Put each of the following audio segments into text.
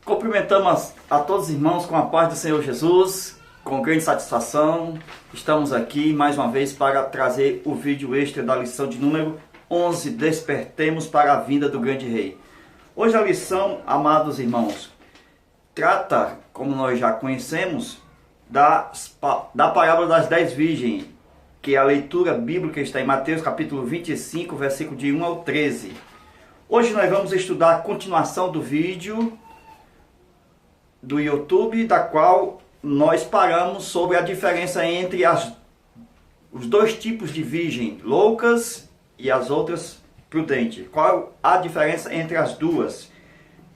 Cumprimentamos a todos os irmãos com a paz do Senhor Jesus, com grande satisfação. Estamos aqui mais uma vez para trazer o vídeo extra da lição de número 11, Despertemos para a vinda do grande rei. Hoje a lição, amados irmãos, trata, como nós já conhecemos, da parábola das 10 virgens, que a leitura bíblica está em Mateus capítulo 25, versículo de 1 ao 13. Hoje nós vamos estudar a continuação do vídeo do YouTube, da qual nós paramos sobre a diferença entre os dois tipos de virgem, loucas e as outras prudentes. Qual a diferença entre as duas?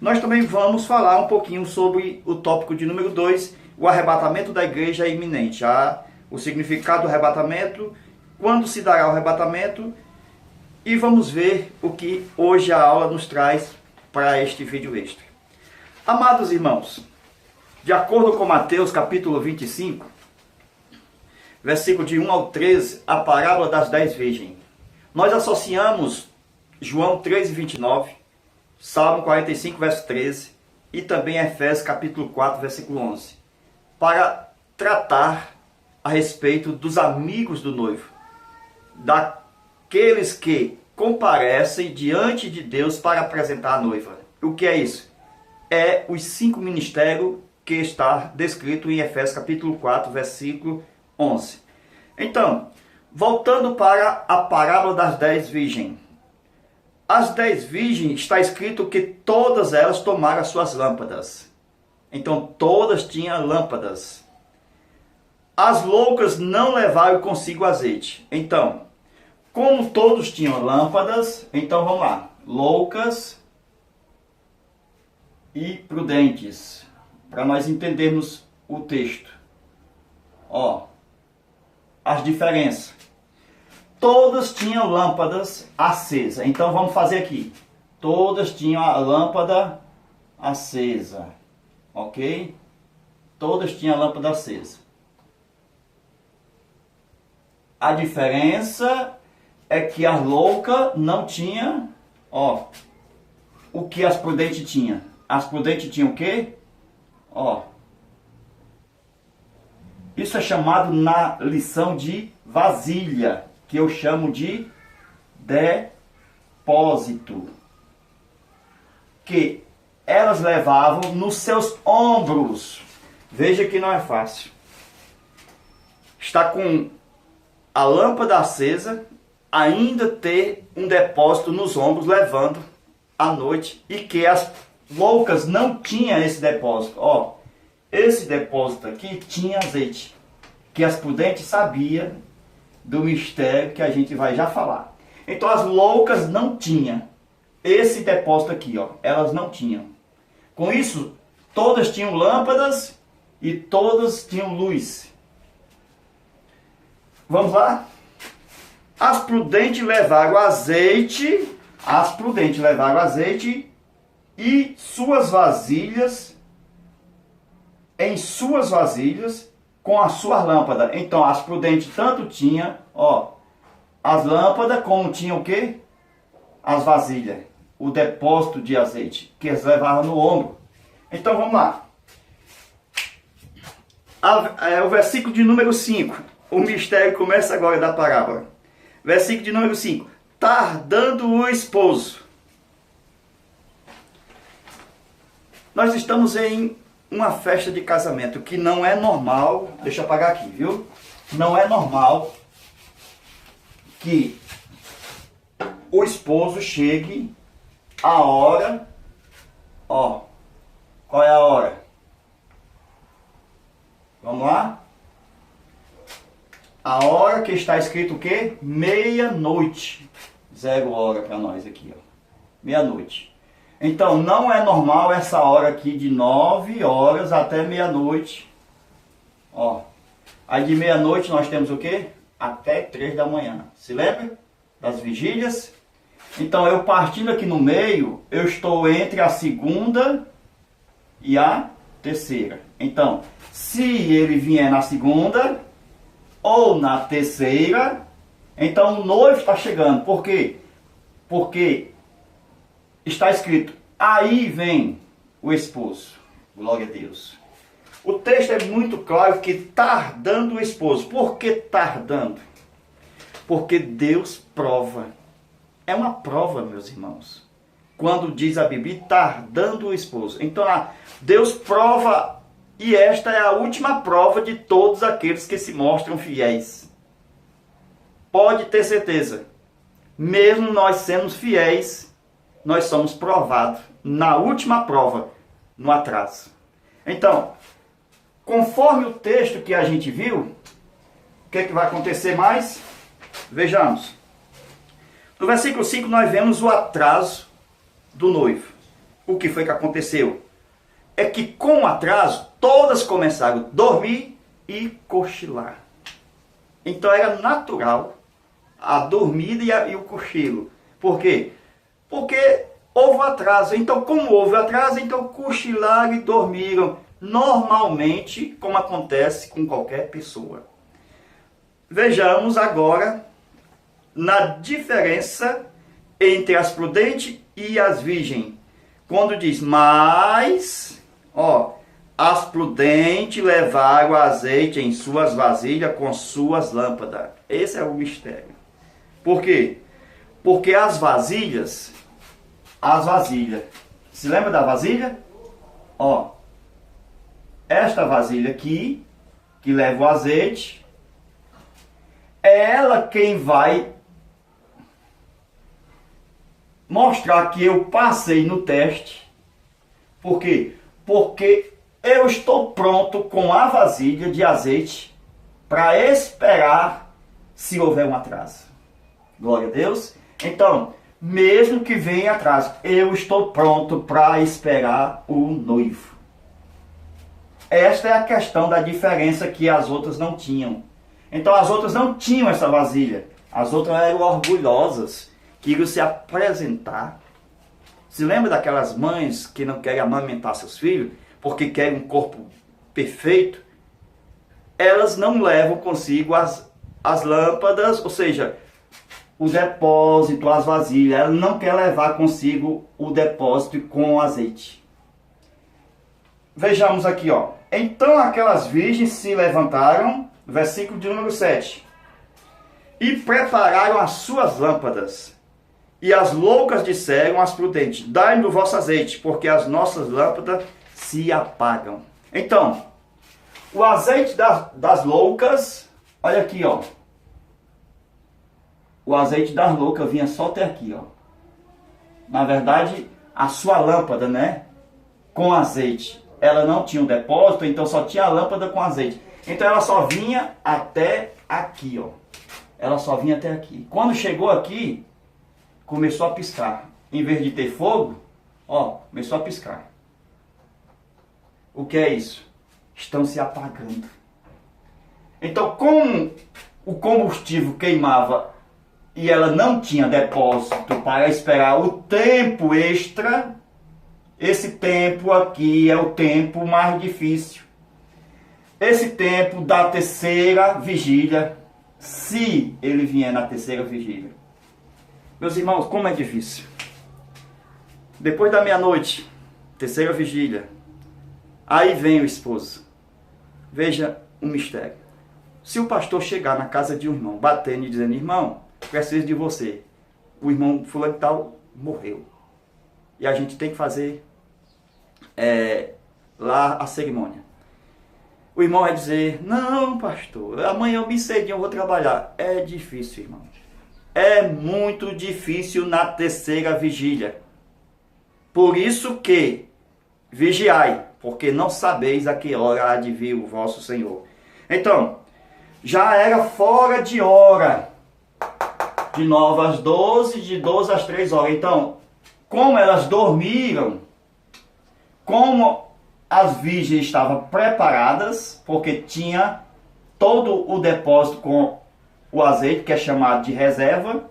Nós também vamos falar um pouquinho sobre o tópico de número 2, o arrebatamento da igreja é iminente. O significado do arrebatamento, quando se dará o arrebatamento, e vamos ver o que hoje a aula nos traz para este vídeo extra. Amados irmãos, de acordo com Mateus capítulo 25, versículo de 1 ao 13, a parábola das 10 virgens. Nós associamos João 3:29, Salmo 45, verso 13, e também Efésios capítulo 4, versículo 11, para tratar a respeito dos amigos do noivo, daqueles que comparecem diante de Deus para apresentar a noiva. O que é isso? É os 5 ministérios que está descrito em Efésios capítulo 4, versículo 11. Então, voltando para a parábola das 10 virgens. As 10 virgens está escrito que todas elas tomaram as suas lâmpadas. Então, todas tinham lâmpadas. As loucas não levaram consigo azeite. Então, como todos tinham lâmpadas, então vamos lá. Loucas e prudentes. Para nós entendermos o texto. As diferenças. Todas tinham lâmpadas acesas. Então vamos fazer aqui. Todas tinham a lâmpada acesa. Ok? Todas tinham a lâmpada acesa. A diferença é que as loucas não tinham, o que as prudentes tinham. As prudentes tinham o quê? Isso é chamado na lição de vasilha, que eu chamo de depósito, que elas levavam nos seus ombros. Veja que não é fácil. Está com a lâmpada acesa, ainda ter um depósito nos ombros levando à noite, e que as loucas não tinham esse depósito. Esse depósito aqui tinha azeite, que as prudentes sabiam do mistério que a gente vai já falar. Então as loucas não tinham esse depósito aqui, elas não tinham. Com isso, todas tinham lâmpadas e todas tinham luz. Vamos lá? As prudentes levaram azeite, e suas vasilhas, em suas vasilhas, com a sua lâmpada. Então as prudentes tanto tinham, as lâmpadas, como tinham o quê? As vasilhas, o depósito de azeite, que eles levavam no ombro. Então vamos lá. O versículo de número 5. O mistério começa agora da parábola. Versículo de número 5. Tardando o esposo. Nós estamos em uma festa de casamento, que não é normal. Deixa eu apagar aqui, viu? Não é normal que o esposo chegue a hora. Qual é a hora? Vamos lá? A hora que está escrito o quê? Meia-noite. 0 hora para nós aqui, meia-noite. Então não é normal essa hora aqui de 9 horas até meia-noite. Aí de meia-noite nós temos o quê? Até 3 da manhã. Se lembra das vigílias? Então eu partindo aqui no meio, eu estou entre a segunda e a terceira. Então, se ele vier na segunda ou na terceira, então o noivo está chegando. Por quê? Porque está escrito, aí vem o esposo. Glória a Deus. O texto é muito claro que tardando o esposo. Por que tardando? Porque Deus prova. É uma prova, meus irmãos. Quando diz a Bíblia, tardando o esposo. Então, Deus prova, e esta é a última prova de todos aqueles que se mostram fiéis. Pode ter certeza. Mesmo nós sendo fiéis, nós somos provados na última prova, no atraso. Então, conforme o texto que a gente viu, o que é que vai acontecer mais? Vejamos. No versículo 5 nós vemos o atraso do noivo. O que foi que aconteceu? É que com o atraso, todas começaram a dormir e cochilar. Então era natural a dormida e o cochilo. Por quê? Porque houve atraso. Então, como houve atraso, então cochilaram e dormiram. Normalmente, como acontece com qualquer pessoa. Vejamos agora na diferença entre as prudentes e as virgens. Quando diz, mas, as prudentes levaram azeite em suas vasilhas com suas lâmpadas. Esse é o mistério. Por quê? Porque as vasilhas, se lembra da vasilha? Esta vasilha aqui, que leva o azeite, é ela quem vai mostrar que eu passei no teste. Por quê? Porque eu estou pronto com a vasilha de azeite para esperar se houver um atraso. Glória a Deus. Então, mesmo que venha atraso, eu estou pronto para esperar o noivo. Esta é a questão da diferença que as outras não tinham. Então as outras não tinham essa vasilha. As outras eram orgulhosas, queriam se apresentar. Se lembra daquelas mães que não querem amamentar seus filhos porque querem um corpo perfeito? Elas não levam consigo as lâmpadas, ou seja, o depósito, as vasilhas. Ela não quer levar consigo o depósito com azeite. Vejamos aqui, Então aquelas virgens se levantaram, versículo de número 7, e prepararam as suas lâmpadas. E as loucas disseram às prudentes, dai-me o vosso azeite, porque as nossas lâmpadas se apagam. Então, o azeite das loucas, olha aqui, O azeite das loucas vinha só até aqui, Na verdade, a sua lâmpada, com azeite, ela não tinha um depósito, então só tinha a lâmpada com azeite. Então ela só vinha até aqui, Ela só vinha até aqui. Quando chegou aqui, começou a piscar. Em vez de ter fogo, começou a piscar. O que é isso? Estão se apagando. Então, como o combustível queimava e ela não tinha depósito para esperar o tempo extra, esse tempo aqui é o tempo mais difícil. Esse tempo da terceira vigília, se ele vier na terceira vigília. Meus irmãos, como é difícil. Depois da meia-noite, terceira vigília, aí vem o esposo. Veja o mistério. Se o pastor chegar na casa de um irmão, batendo e dizendo, irmão, preciso de você. O irmão fulano e tal morreu. E a gente tem que fazer lá a cerimônia. O irmão vai dizer, não, pastor, amanhã bem cedinho eu vou trabalhar. É difícil, irmão. É muito difícil na terceira vigília. Por isso que vigiai, porque não sabeis a que hora há de vir o vosso Senhor. Então, já era fora de hora. De 9 às 12, de 12 às 3 horas. Então, como elas dormiram, como as virgens estavam preparadas, porque tinha todo o depósito com o azeite, que é chamado de reserva,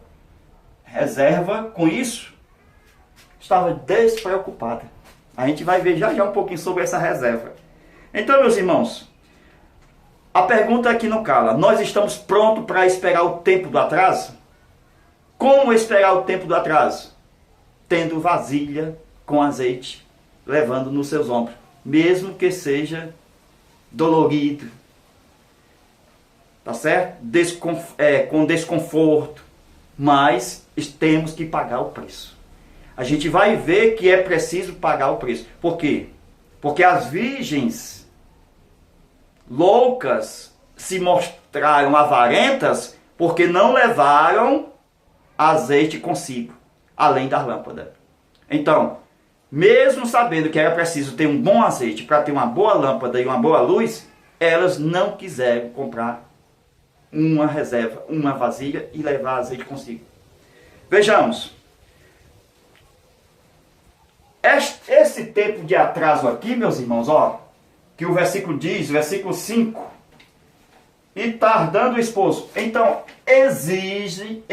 com isso, estava despreocupada. A gente vai ver já um pouquinho sobre essa reserva. Então, meus irmãos, a pergunta aqui não cala. Nós estamos prontos para esperar o tempo do atraso? Como esperar o tempo do atraso? Tendo vasilha com azeite, levando nos seus ombros. mesmo que seja dolorido, tá certo? Com desconforto, mas temos que pagar o preço. A gente vai ver que é preciso pagar o preço. Por quê? Porque as virgens loucas se mostraram avarentas porque não levaram azeite consigo, além da lâmpada. Então, mesmo sabendo que era preciso ter um bom azeite para ter uma boa lâmpada e uma boa luz, elas não quiseram comprar uma reserva, uma vasilha e levar azeite consigo. Vejamos. Esse tempo de atraso aqui, meus irmãos, ó, que o versículo diz, versículo 5, e tardando o esposo. Então, exige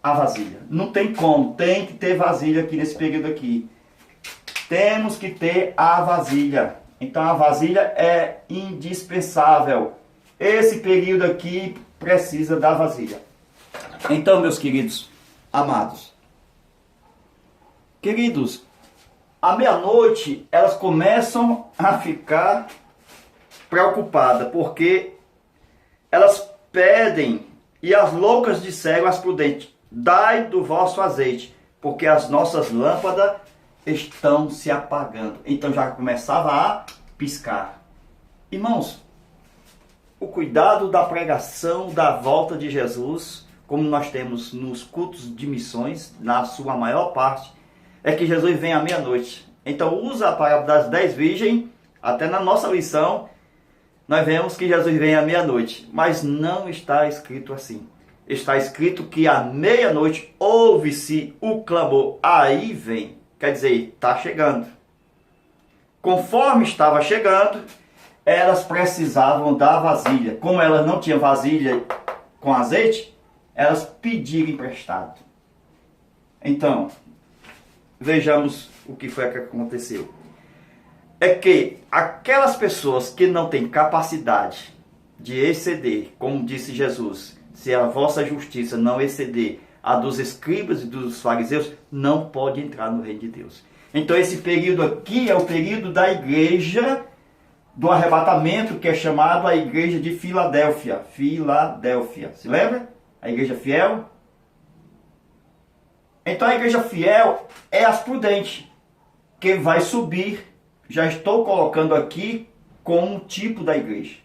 a vasilha. Não tem como, tem que ter vasilha aqui nesse período aqui. Temos que ter a vasilha. Então, a vasilha é indispensável. Esse período aqui precisa da vasilha. Então, meus queridos amados, queridos, à meia-noite elas começam a ficar preocupadas, porque elas pedem, e as loucas disseram às prudentes: dai do vosso azeite, porque as nossas lâmpadas estão se apagando. Então já começava a piscar. Irmãos, o cuidado da pregação da volta de Jesus, como nós temos nos cultos de missões, na sua maior parte, é que Jesus vem à meia-noite. Então usa a parábola das 10 virgens, até na nossa lição, nós vemos que Jesus vem à meia-noite. Mas não está escrito assim. Está escrito que à meia-noite ouve-se o clamor. Aí vem. Quer dizer, está chegando. Conforme estava chegando, elas precisavam da vasilha. Como elas não tinham vasilha com azeite, elas pediram emprestado. Então, vejamos o que foi que aconteceu. É que aquelas pessoas que não têm capacidade de exceder, como disse Jesus, se a vossa justiça não exceder a dos escribas e dos fariseus, não pode entrar no reino de Deus. Então esse período aqui é o período da igreja do arrebatamento, que é chamado a igreja de Filadélfia. Filadélfia, se lembra? A igreja fiel. Então a igreja fiel é as prudentes, que vai subir. Já estou colocando aqui como um tipo da igreja,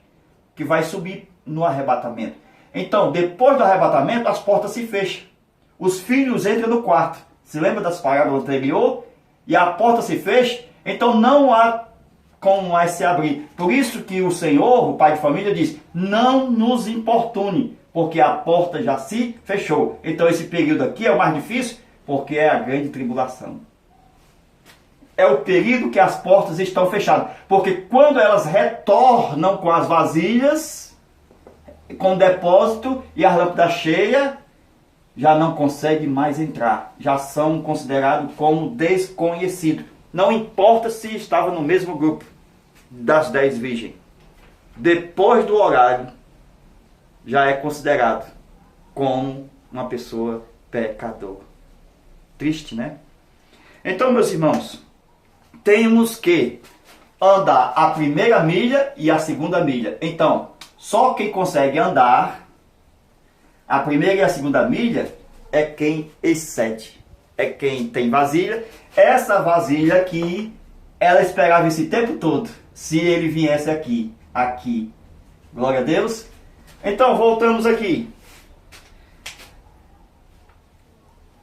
que vai subir no arrebatamento. Então, depois do arrebatamento, as portas se fecham. Os filhos entram no quarto. Se lembra das parábolas anteriores? E a porta se fecha, então não há como mais se abrir. Por isso que o Senhor, o pai de família, diz: não nos importune, porque a porta já se fechou. Então esse período aqui é o mais difícil, porque é a grande tribulação. É o período que as portas estão fechadas. Porque quando elas retornam com as vasilhas, com o depósito e a lâmpada cheia, já não conseguem mais entrar. Já são considerados como desconhecidos. Não importa se estava no mesmo grupo das 10 virgens. Depois do horário, já é considerado como uma pessoa pecadora. Triste, né? Então, meus irmãos, temos que andar a primeira milha e a segunda milha. Então, só quem consegue andar a primeira e a segunda milha é quem excede. É quem tem vasilha. Essa vasilha aqui, ela esperava esse tempo todo, se ele viesse aqui. Glória a Deus. Então, voltamos aqui.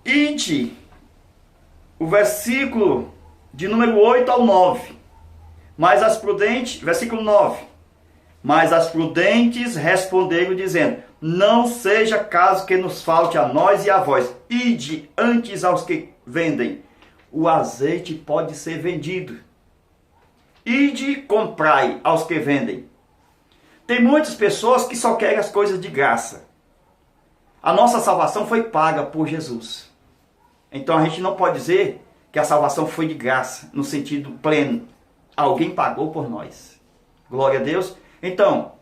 Ide, o versículo de número 8 ao 9. Mas as prudentes, versículo 9. Mas as prudentes responderam dizendo: não seja caso que nos falte a nós e a vós. Ide antes aos que vendem. O azeite pode ser vendido. Ide comprai aos que vendem. Tem muitas pessoas que só querem as coisas de graça. A nossa salvação foi paga por Jesus. Então a gente não pode dizer que a salvação foi de graça, no sentido pleno. Alguém pagou por nós. Glória a Deus. Então,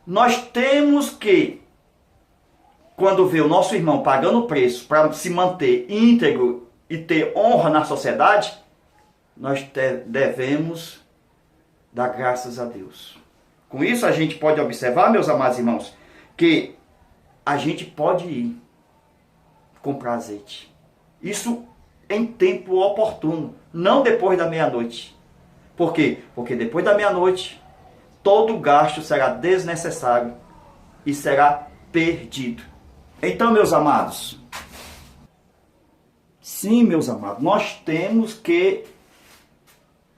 nós temos que, quando vê o nosso irmão pagando o preço para se manter íntegro e ter honra na sociedade, nós devemos dar graças a Deus. Com isso a gente pode observar, meus amados irmãos, que a gente pode ir comprar azeite. Isso em tempo oportuno, não depois da meia-noite. Por quê? Porque depois da meia-noite, todo gasto será desnecessário e será perdido. Então, meus amados, sim, meus amados, nós temos que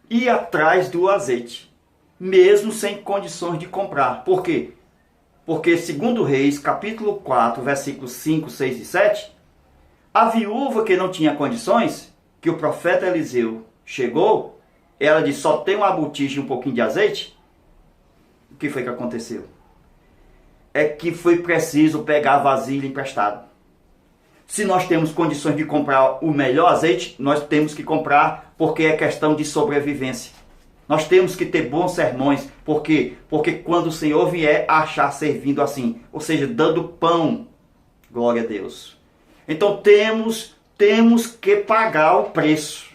ir atrás do azeite, mesmo sem condições de comprar. Por quê? Porque, segundo Reis, capítulo 4, versículos 5, 6 e 7, a viúva que não tinha condições, que o profeta Eliseu chegou, ela disse, só tem uma botija e um pouquinho de azeite. O que foi que aconteceu? É que foi preciso pegar a vasilha emprestada. Se nós temos condições de comprar o melhor azeite, nós temos que comprar, porque é questão de sobrevivência. Nós temos que ter bons sermões, por quê? Porque quando o Senhor vier achar servindo assim, ou seja, dando pão, glória a Deus. Então temos que pagar o preço.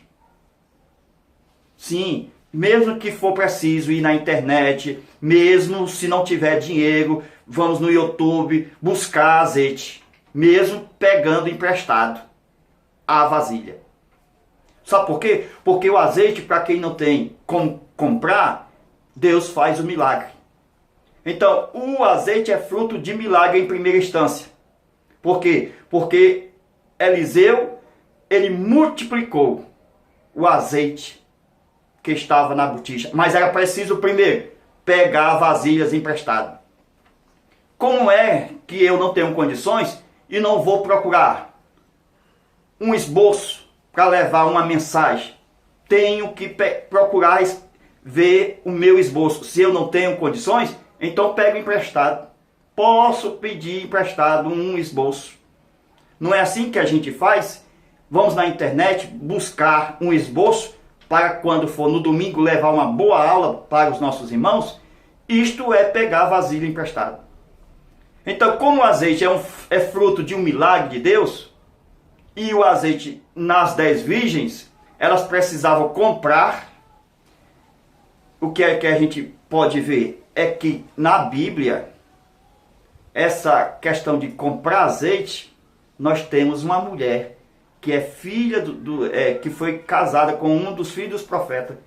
Sim, mesmo que for preciso ir na internet, mesmo se não tiver dinheiro, vamos no YouTube buscar azeite, mesmo pegando emprestado a vasilha. Sabe por quê? Porque o azeite, para quem não tem como comprar, Deus faz o milagre. Então, o azeite é fruto de milagre em primeira instância. Por quê? Porque Eliseu, ele multiplicou o azeite que estava na botija. Mas era preciso primeiro pegar vasilhas emprestadas. Como é que eu não tenho condições e não vou procurar um esboço para levar uma mensagem? Tenho que procurar ver o meu esboço. Se eu não tenho condições, então pego emprestado. Posso pedir emprestado um esboço. Não é assim que a gente faz? Vamos na internet buscar um esboço para quando for no domingo levar uma boa aula para os nossos irmãos. Isto é pegar vasilha emprestada. Então, como o azeite é fruto de um milagre de Deus, e o azeite nas 10 virgens, elas precisavam comprar. O que é que a gente pode ver? É que na Bíblia, essa questão de comprar azeite, nós temos uma mulher que é filha que foi casada com um dos filhos dos profetas,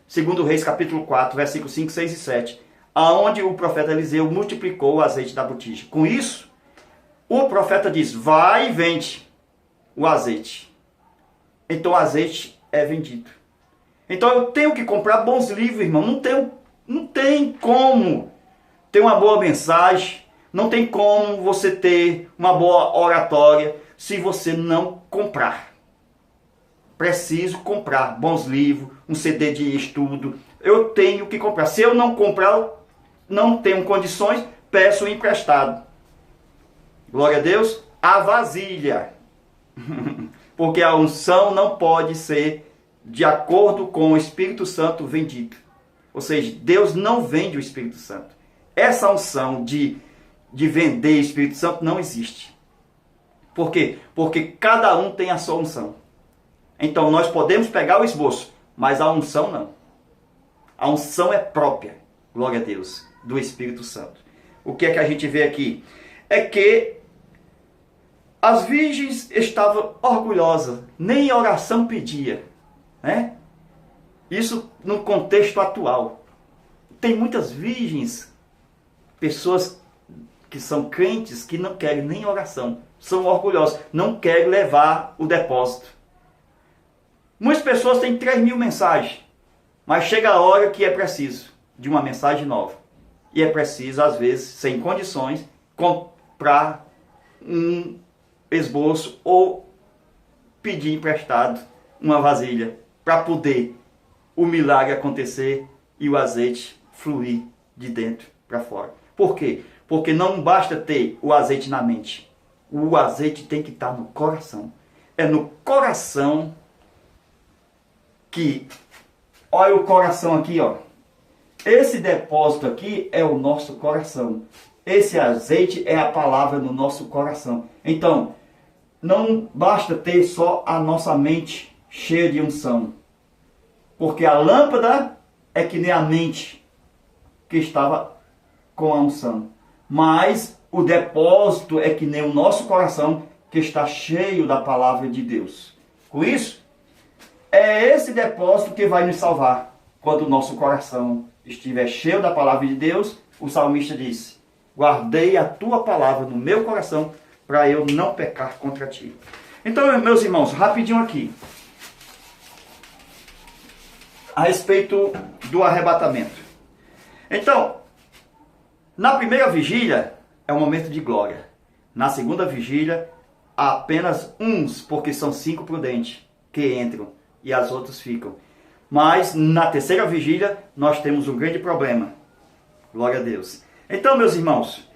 segundo Reis capítulo 4, versículos 5, 6 e 7, aonde o profeta Eliseu multiplicou o azeite da botija. Com isso, o profeta diz, vai e vende o azeite. Então o azeite é vendido. Então eu tenho que comprar bons livros, irmão. Não tem como ter uma boa mensagem, não tem como você ter uma boa oratória se você não comprar. Preciso comprar bons livros, um CD de estudo. Eu tenho que comprar. Se eu não comprar, não tenho condições, peço emprestado. Glória a Deus. A vasilha. Porque a unção não pode ser de acordo com o Espírito Santo vendido. Ou seja, Deus não vende o Espírito Santo. Essa unção de vender o Espírito Santo não existe. Por quê? Porque cada um tem a sua unção. Então nós podemos pegar o esboço, mas a unção não. A unção é própria, glória a Deus, do Espírito Santo. O que é que a gente vê aqui? É que as virgens estavam orgulhosas, nem oração pedia, né? Isso no contexto atual. Tem muitas virgens, pessoas que são crentes, que não querem nem oração, são orgulhosas, não querem levar o depósito. Muitas pessoas têm 3.000 mensagens, mas chega a hora que é preciso de uma mensagem nova. E é preciso, às vezes, sem condições, comprar um esboço ou pedir emprestado uma vasilha para poder o milagre acontecer e o azeite fluir de dentro para fora. Por quê? Porque não basta ter o azeite na mente. O azeite tem que estar no coração. É no coração que... Olha o coração aqui, ó. Esse depósito aqui é o nosso coração. Esse azeite é a palavra no nosso coração. Então, não basta ter só a nossa mente cheia de unção. Porque a lâmpada é que nem a mente que estava com a unção. Mas o depósito é que nem o nosso coração que está cheio da palavra de Deus. Com isso, é esse depósito que vai nos salvar. Quando o nosso coração estiver cheio da palavra de Deus, o salmista disse: guardei a tua palavra no meu coração para eu não pecar contra ti. Então, meus irmãos, rapidinho aqui. A respeito do arrebatamento. Então, na primeira vigília é um momento de glória. Na segunda vigília, há apenas uns, porque são 5 prudentes que entram e as outras ficam. Mas na terceira vigília, nós temos um grande problema. Glória a Deus. Então, meus irmãos,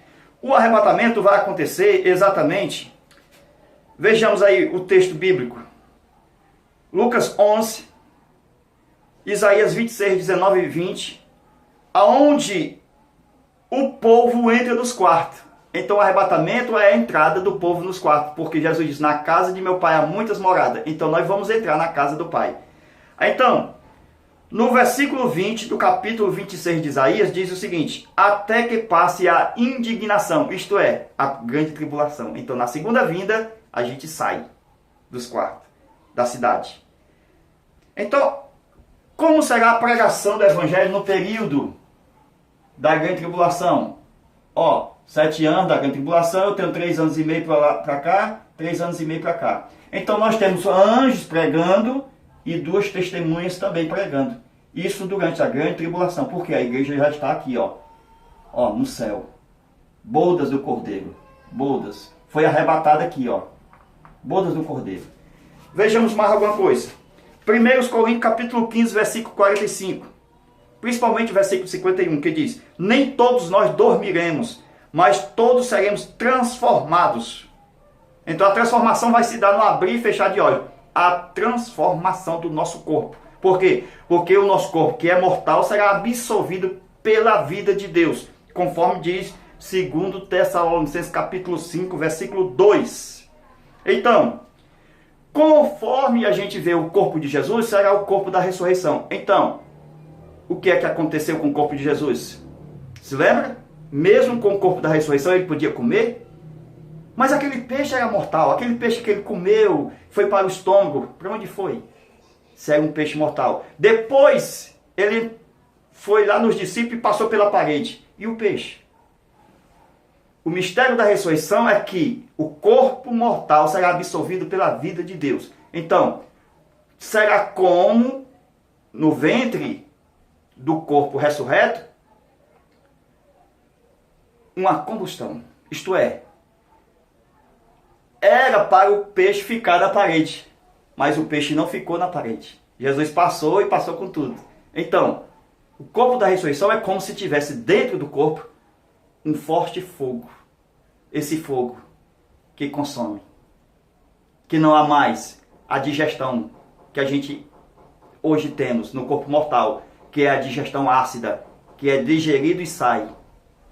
o arrebatamento vai acontecer exatamente. Vejamos aí o texto bíblico. Lucas 11, Isaías 26, 19 e 20, aonde o povo entra nos quartos. Então o arrebatamento é a entrada do povo nos quartos, porque Jesus diz: na casa de meu pai há muitas moradas, então nós vamos entrar na casa do pai. Então, no versículo 20 do capítulo 26 de Isaías, diz o seguinte: até que passe a indignação, isto é, a grande tribulação. Então na segunda vinda, a gente sai dos quartos, da cidade. Então, como será a pregação do evangelho no período da grande tribulação? 7 anos da grande tribulação, eu tenho 3 anos e meio para cá, 3 anos e meio para cá. Então nós temos anjos pregando e 2 testemunhas também pregando. Isso durante a grande tribulação, porque a igreja já está aqui, no céu. Bodas do Cordeiro. Bodas. Foi arrebatada aqui, bodas do Cordeiro. Vejamos mais alguma coisa. 1 Coríntios capítulo 15, versículo 45. Principalmente o versículo 51, que diz: nem todos nós dormiremos, mas todos seremos transformados. Então a transformação vai se dar no abrir e fechar de olhos. A transformação do nosso corpo. Por quê? Porque o nosso corpo, que é mortal, será absorvido pela vida de Deus. Conforme diz 2 Tessalonicenses capítulo 5, versículo 2. Então, conforme a gente vê o corpo de Jesus, será o corpo da ressurreição. Então, o que é que aconteceu com o corpo de Jesus? Se lembra? Mesmo com o corpo da ressurreição, ele podia comer? Mas aquele peixe era mortal. Aquele peixe que ele comeu foi para o estômago. Para onde foi? Se era um peixe mortal. Depois, ele foi lá nos discípulos e passou pela parede. E o peixe? O mistério da ressurreição é que o corpo mortal será absorvido pela vida de Deus. Então, será como no ventre do corpo ressurreto uma combustão. Isto é, era para o peixe ficar na parede, mas o peixe não ficou na parede. Jesus passou e passou com tudo. Então, o corpo da ressurreição é como se tivesse dentro do corpo um forte fogo. Esse fogo que consome. Que não há mais a digestão que a gente hoje temos no corpo mortal, que é a digestão ácida, que é digerido e sai.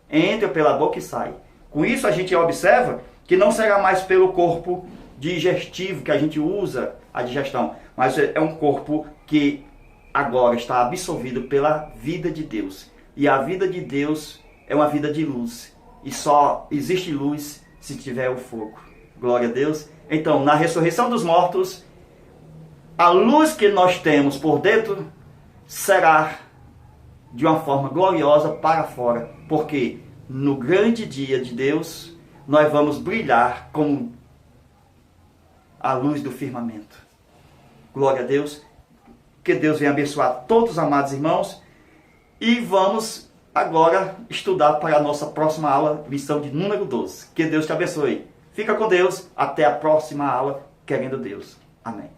Entra pela boca e sai. Com isso a gente observa que não será mais pelo corpo digestivo que a gente usa a digestão, mas é um corpo que agora está absorvido pela vida de Deus. E a vida de Deus é uma vida de luz. E só existe luz se tiver o fogo. Glória a Deus. Então, na ressurreição dos mortos, a luz que nós temos por dentro será de uma forma gloriosa para fora. Porque no grande dia de Deus, nós vamos brilhar como a luz do firmamento. Glória a Deus. Que Deus venha abençoar todos os amados irmãos. E vamos agora estudar para a nossa próxima aula, lição de número 12. Que Deus te abençoe. Fica com Deus. Até a próxima aula, querendo Deus. Amém.